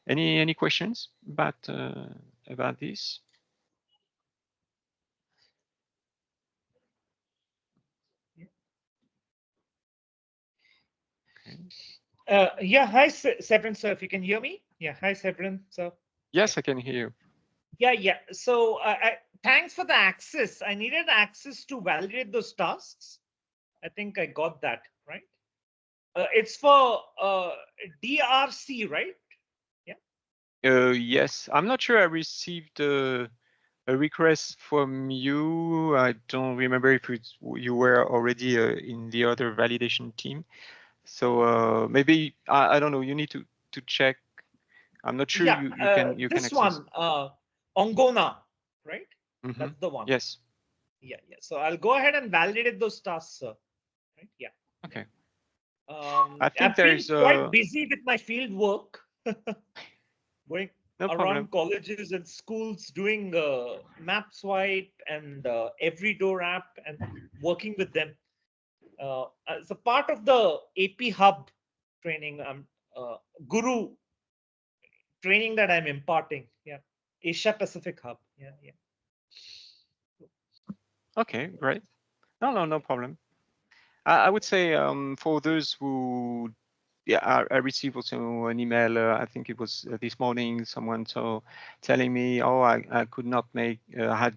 Any questions about this? Yeah, hi, Severin, sir, if you can hear me. Yeah, hi, Severin, sir. Yes, Yeah. I can hear you. Yeah. So thanks for the access. I needed access to validate those tasks. I think I got that, right? It's for DRC, right? Yeah. Yes, I'm not sure I received a request from you. I don't remember if you were already in the other validation team. So maybe I don't know. You need to check. I'm not sure Yeah, you can this access. one, Ongona, right? Mm-hmm. That's the one. Yes. Yeah. So I'll go ahead and validate those tasks, sir. Right? Yeah. Okay. I think I've been there's quite busy with my field work, going no problem. around colleges and schools, doing map swipe and every door app and working with them. As a part of the AP Hub training, Guru training that I'm imparting. Yeah. Asia Pacific Hub. Yeah. Okay, great. No problem. I would say for those who, yeah, I received also an email. I think it was this morning. Someone telling me, oh, I could not make. I had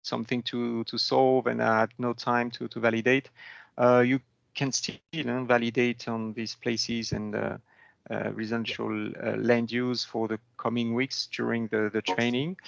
something to solve and I had no time to validate. You can still validate on these places and residential land use for the coming weeks during the training.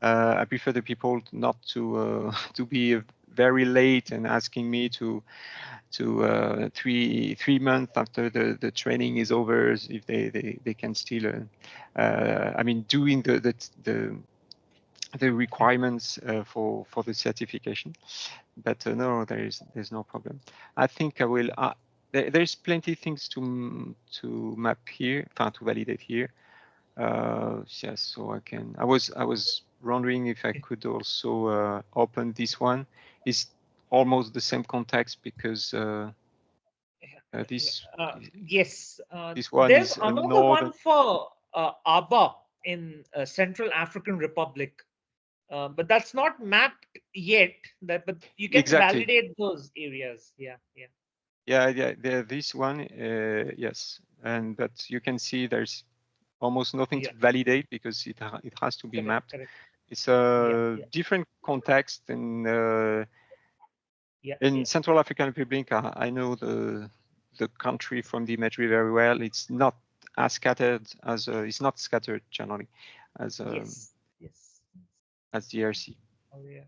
I prefer the people not to to be very late and asking me to 3 months after the training is over if they can still I mean doing the requirements for the certification. But no, there's no problem. I think I will. There's plenty of things to map here, to validate here. Yes, so I can. I was wondering if I could also open this one. It's almost the same context because this Yes. this one There's is a another northern. one for Aba in Central African Republic, but that's not mapped yet. But you can Exactly. validate those areas. Yeah. Yeah. This one, yes, and but you can see there's almost nothing to validate because it has to be mapped. Correct. It's a Yeah. different context in Central African Republic. I know the country from the imagery very well. It's not as scattered as it's not scattered generally as as DRC. Oh, yeah.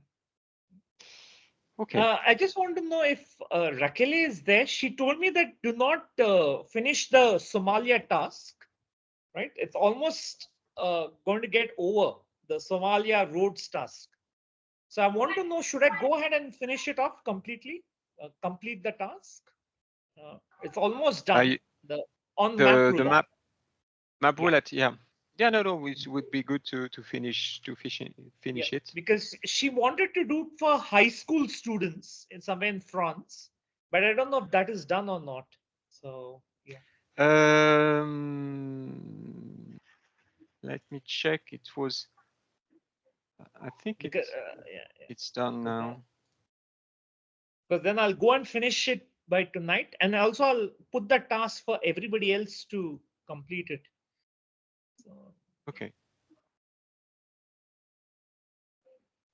Okay. I just want to know if Raquel is there. She told me that do not finish the Somalia task, right? It's almost going to get over the Somalia roads task. So I want to know, should I go ahead and finish it off completely, complete the task? It's almost done. The on map The roulette. map roulette, yeah. No, it would be good to finish it. Because she wanted to do it for high school students in somewhere in France, but I don't know if that is done or not. So yeah. Let me check. It was. I think Because, it's done now. Because then I'll go and finish it by tonight, and also I'll put the task for everybody else to complete it. So, okay.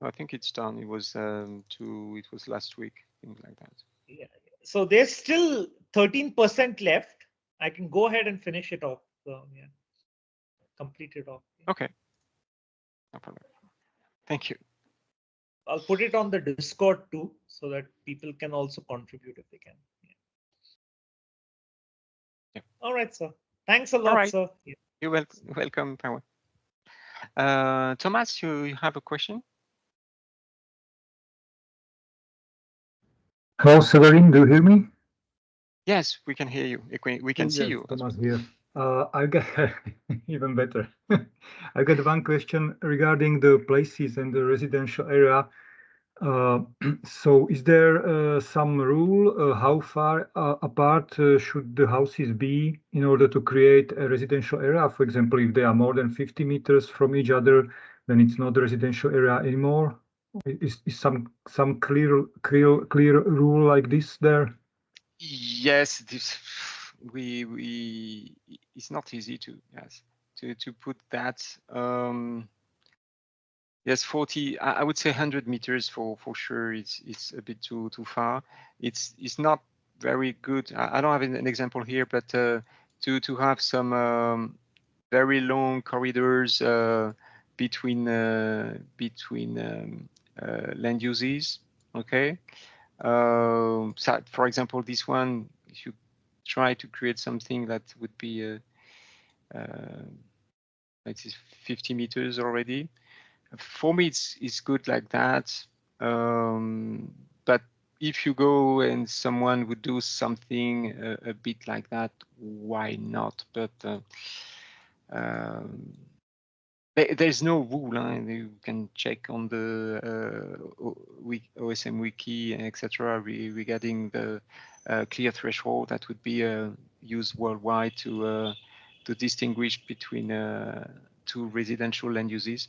I think it's done. It was it was last week, things like that. Yeah. So there's still 13% left. I can go ahead and finish it off. So yeah, complete it off. Okay. No problem. Thank you. I'll put it on the Discord too, so that people can also contribute if they can. Yeah. All right, sir. Thanks a lot, All right. sir. Yeah. You're welcome, Power. Thomas, you have a question? Hello, Severin. Do you hear me? Yes, we can hear you. We can see you. Thomas here. I got even better. I got one question regarding the places and the residential area So is there some rule how far apart should the houses be in order to create a residential area? For example, if they are more than 50 meters from each other, then it's not a residential area anymore. Is some clear rule like this there? Yes, this it's not easy to put that. Yes, 40. I would say 100 meters for sure. It's a bit too far. It's not very good. I don't have an example here, but to have some very long corridors between land uses. Okay. So for example, this one, if you try to create something that would be it is 50 meters already. For me, it's good like that. But if you go and someone would do something a bit like that, why not? But there's no rule. You can check on the OSM wiki, etc. regarding the clear threshold that would be used worldwide to distinguish between two residential land uses.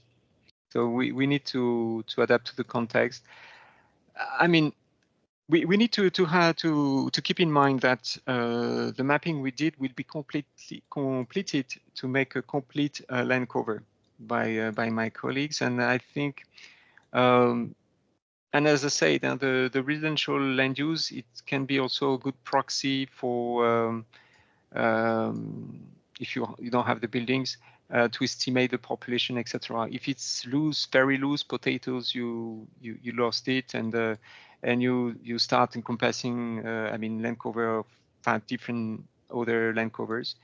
So we need to adapt to the context. I mean, we need to keep in mind that the mapping we did will be completed to make a complete land cover by my colleagues, and I think, and as I said, the residential land use, it can be also a good proxy for if you don't have the buildings to estimate the population, etc. If it's loose, very loose potatoes, you lost it, and you start encompassing, I mean, land cover of 5 different other land covers.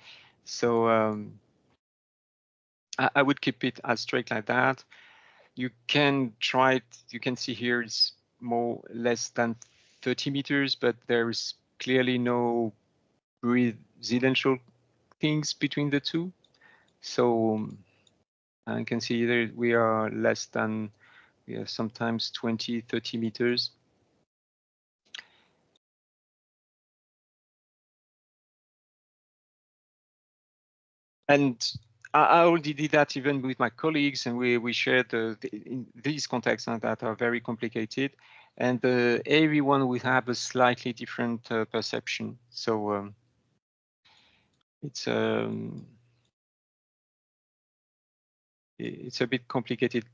So I would keep it as straight like that. You can try it. You can see here it's less than 30 meters, but there is clearly no residential things between the two. So I can see that we are less than, we have sometimes 20, 30 meters. And I already did that even with my colleagues, and we shared in these contexts that are very complicated, and everyone will have a slightly different perception. So it's a bit complicated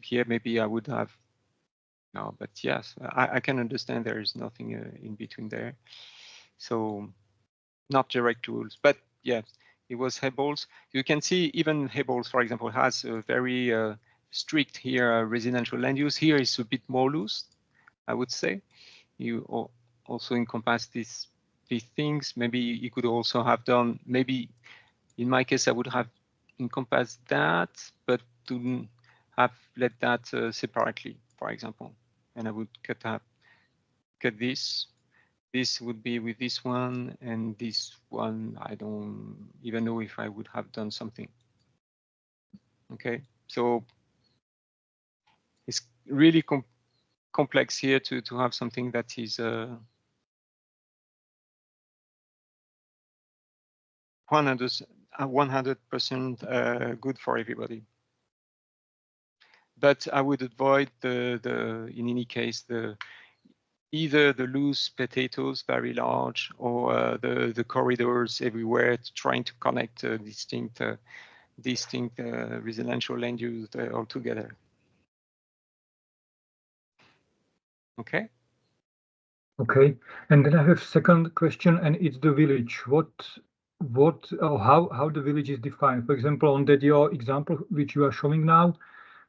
here. Maybe I would have no, but yes, I can understand there is nothing in between there. So not direct rules, but yes, it was Hebels. You can see even Hebels, for example, has a very strict here residential land use. Here is a bit more loose, I would say. You also encompass these things. Maybe you could also have done, maybe in my case, I would have encompassed that, but to have let that separately, for example. And I would cut this. This would be with this one, and this one, I don't even know if I would have done something. Okay, so it's really complex here to have something that is 100% good for everybody. But I would avoid in any case either the loose potatoes very large, or the corridors everywhere trying to connect distinct residential land use altogether. Okay. Okay, and then I have second question, and it's the village. How the village is defined? For example, on that your example which you are showing now,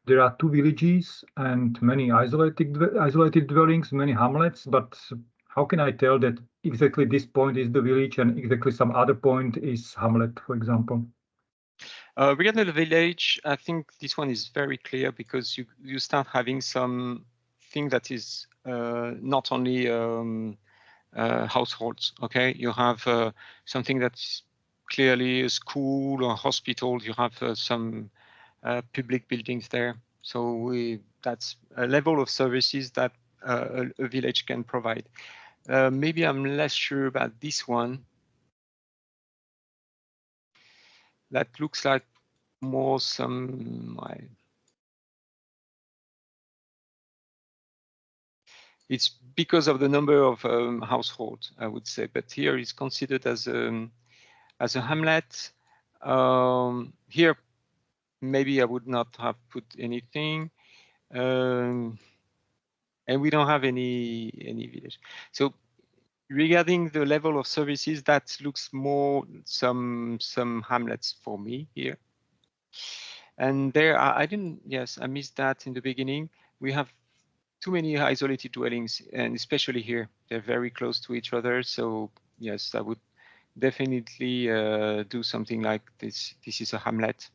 there are 2 villages and many isolated dwellings, many hamlets. But how can I tell that exactly this point is the village and exactly some other point is hamlet, for example? Regarding the village, I think this one is very clear because you start having some thing that is not only households. Okay, you have something that's clearly a school or hospital. You have some public buildings there. So that's a level of services that a village can provide. Maybe I'm less sure about this one. That looks like more some. It's because of the number of households, I would say, but here it's considered as a hamlet. Here, maybe I would not have put anything, and we don't have any village. So regarding the level of services, that looks more some hamlets for me here. And there, I didn't. Yes, I missed that in the beginning. We have too many isolated dwellings, and especially here, they're very close to each other. So yes, I would definitely do something like this. This is a hamlet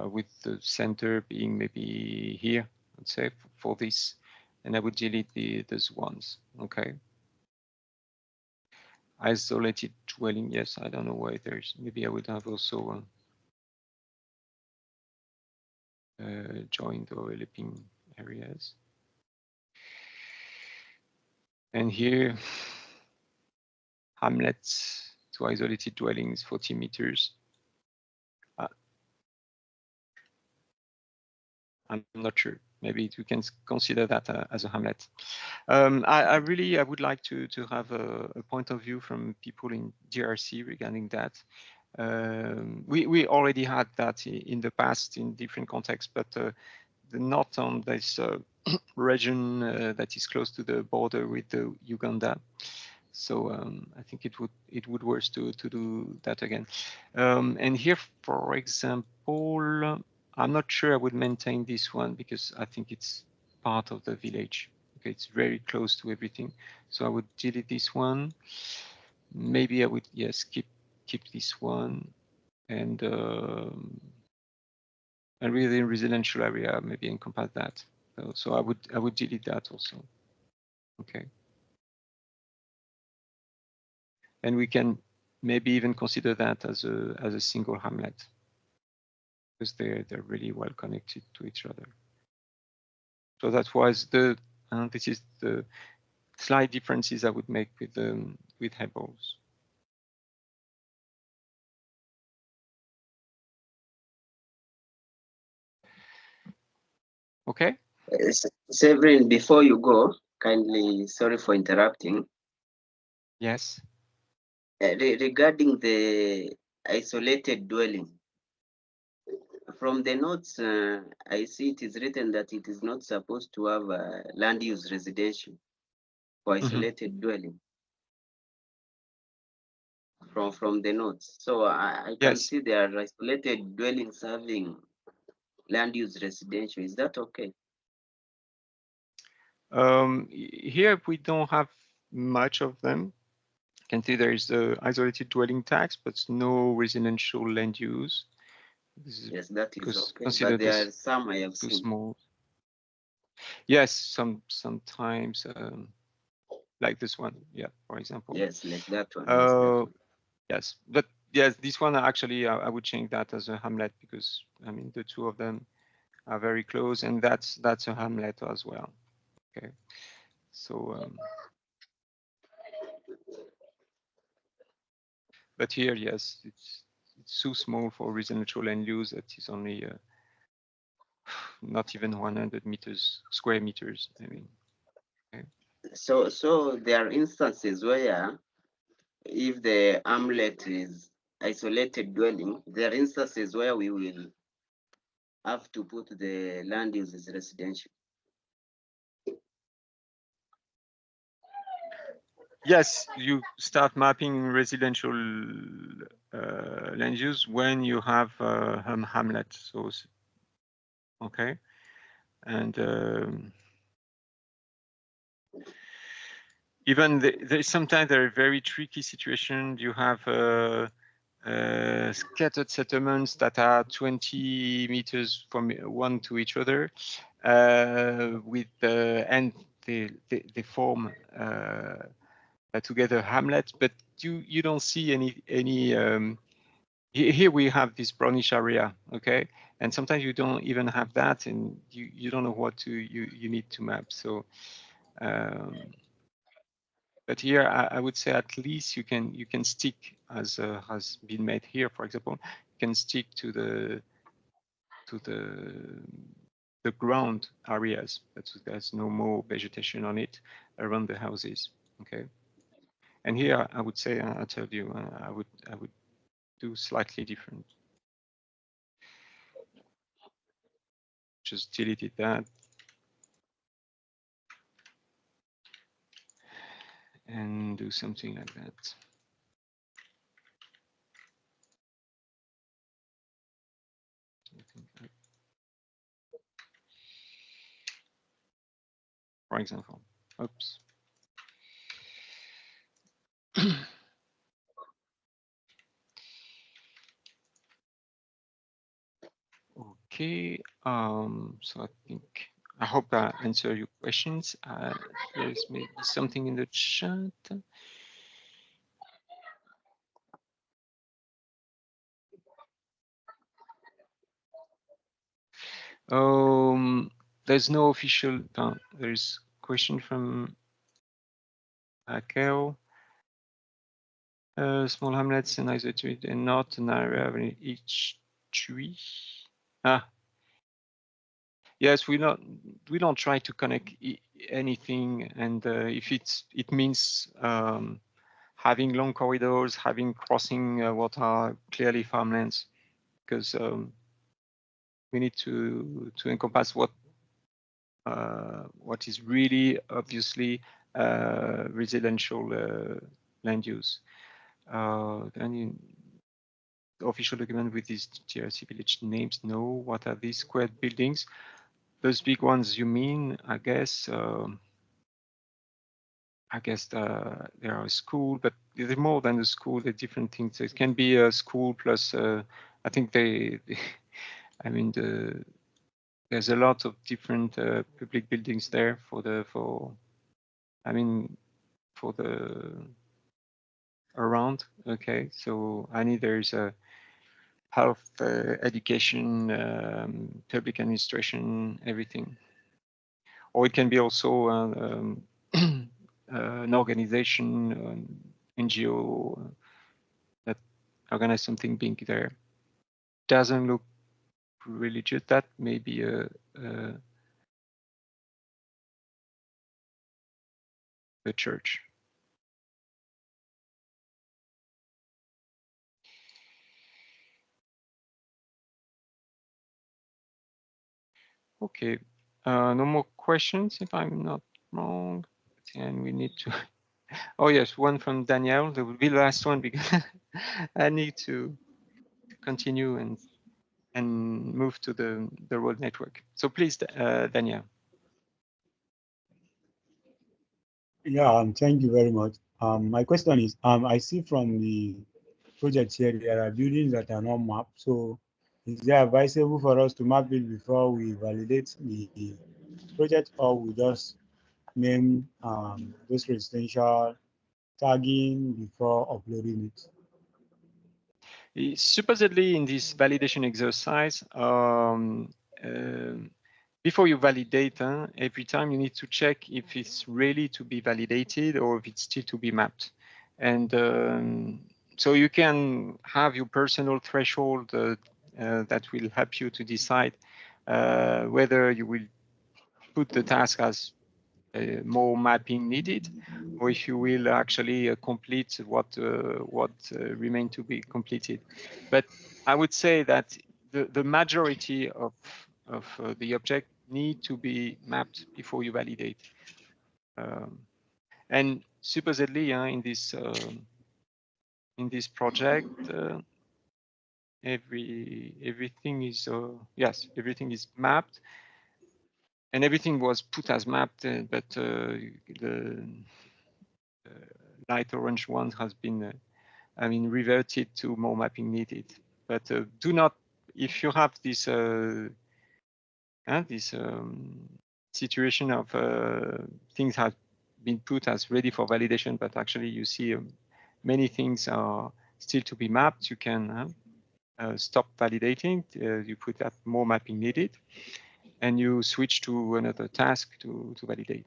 with the center being maybe here, let's say, for this, and I would delete those ones. Okay. Isolated dwelling. Yes, I don't know why there's. Maybe I would have also joined overlapping areas. And here, hamlets to isolated dwellings, 40 meters. I'm not sure. Maybe we can consider that as a hamlet. I would like to have a point of view from people in DRC regarding that. We already had that in the past in different contexts, but not on this region that is close to the border with Uganda. So I think it would work to do that again. And here, for example, I'm not sure I would maintain this one because I think it's part of the village. Okay, it's very close to everything. So I would delete this one. Maybe I would, yes, keep this one. And really in residential area, maybe encompass that. So I would delete that also. Okay. And we can maybe even consider that as a single hamlet because they're really well connected to each other. So that was this is the slight differences I would make with Hebels. Okay. Severin, before you go, kindly, sorry for interrupting. Yes. Regarding the isolated dwelling, from the notes, I see it is written that it is not supposed to have a land use residential for isolated dwelling. From the notes, so I can see there are isolated dwellings having land use residential. Is that okay? Here we don't have much of them. You can see there is the isolated dwelling tax, but no residential land use. Yes, that is okay. Consider But there this are some I have too seen. small. Yes, sometimes like this one, yeah, for example. Yes, like that one. Yes, that one. Yes, but yes, this one actually I would change that as a hamlet because I mean the two of them are very close, and that's a hamlet as well. Okay, so but here, yes, it's too small for residential land use. That is only not even 100 meters square meters. I mean. Okay. So there are instances where if the hamlet is isolated dwelling, there are instances where we will have to put the land use as residential. Yes, you start mapping residential land use when you have hamlet. So, okay, and even there's sometimes there are very tricky situations. You have scattered settlements that are 20 meters from one to each other, with and they form together hamlets, but you don't see any here we have this brownish area, okay? And sometimes you don't even have that, and you don't know what you need to map. So, but here I would say at least you can stick, as has been made here, for example, you can stick to the ground areas, but there's no more vegetation on it around the houses, okay? And here I would say, I told you, I would do slightly different. Just deleted that. And do something like that. For example, oops. Okay, so I hope I answer your questions. There's maybe something in the chat. There's no official, there's a question from Akel. Small hamlets and isolated and not an area of each tree. Yes, we don't try to connect anything, and if it means having long corridors, having crossing what are clearly farmlands, because we need to encompass what is really obviously residential land use. Then official document with these TRC village names. No, what are these square buildings? Those big ones you mean, I guess. There are a school, but they're more than a school. They're different things. It can be a school plus. I think I mean, there's a lot of different public buildings there for the around. Okay, so there's a health, education, public administration, everything. Or it can be also an organization, NGO that organize something big there. Doesn't look religious. That may be a church. Okay, no more questions if I'm not wrong. And we need to. Oh yes, one from Danielle. That will be the last one because I need to continue and move to the road network. So please, Danielle. Yeah, thank you very much. My question is, I see from the project here there are buildings that are not mapped. So is it advisable for us to map it before we validate the project, or we just name this residential tagging before uploading it? Supposedly in this validation exercise, before you validate, every time you need to check if it's ready to be validated or if it's still to be mapped. And so you can have your personal threshold that will help you to decide whether you will put the task as more mapping needed, or if you will actually complete what remain to be completed. But I would say that the majority of the object need to be mapped before you validate. And supposedly in this project, everything is yes, everything is mapped. And everything was put as mapped, but the light orange one has been, reverted to more mapping needed. But do not, if you have this situation of things have been put as ready for validation, but actually you see many things are still to be mapped, you can stop validating, you put that more mapping needed, and you switch to another task to validate.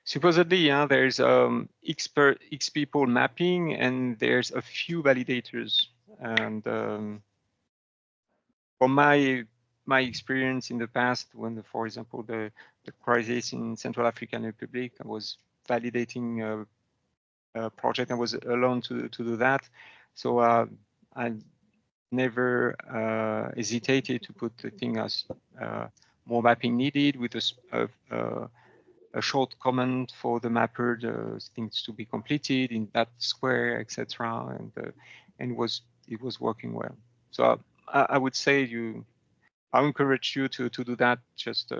Supposedly, there's X people mapping, and there's a few validators. And from my experience in the past, when, for example, the crisis in Central African Republic, I was validating a project. I was alone to do that, so I never hesitated to put the thing as more mapping needed with a short comment for the mapper, the things to be completed in that square, etc. And it was working well. So I would say I encourage you to do that. Just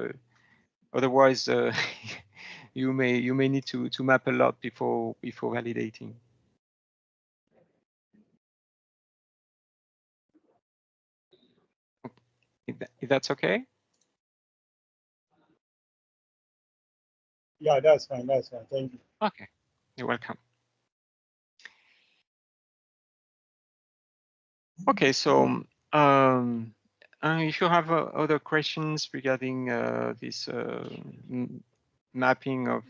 otherwise, you may need to map a lot before validating. If that's okay. Yeah, that's fine. That's fine. Thank you. Okay, you're welcome. Okay, so if you have other questions regarding this mapping of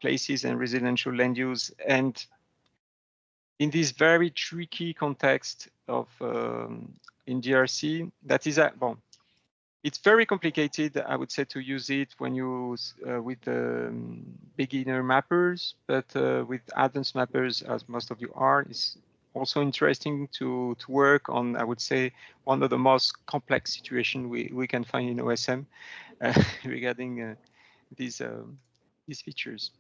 places and residential land use, and in this very tricky context of in DRC, that is well, it's very complicated, I would say, to use it when you with beginner mappers, but with advanced mappers, as most of you are, it's also interesting to work on, I would say, one of the most complex situations we can find in OSM regarding these features.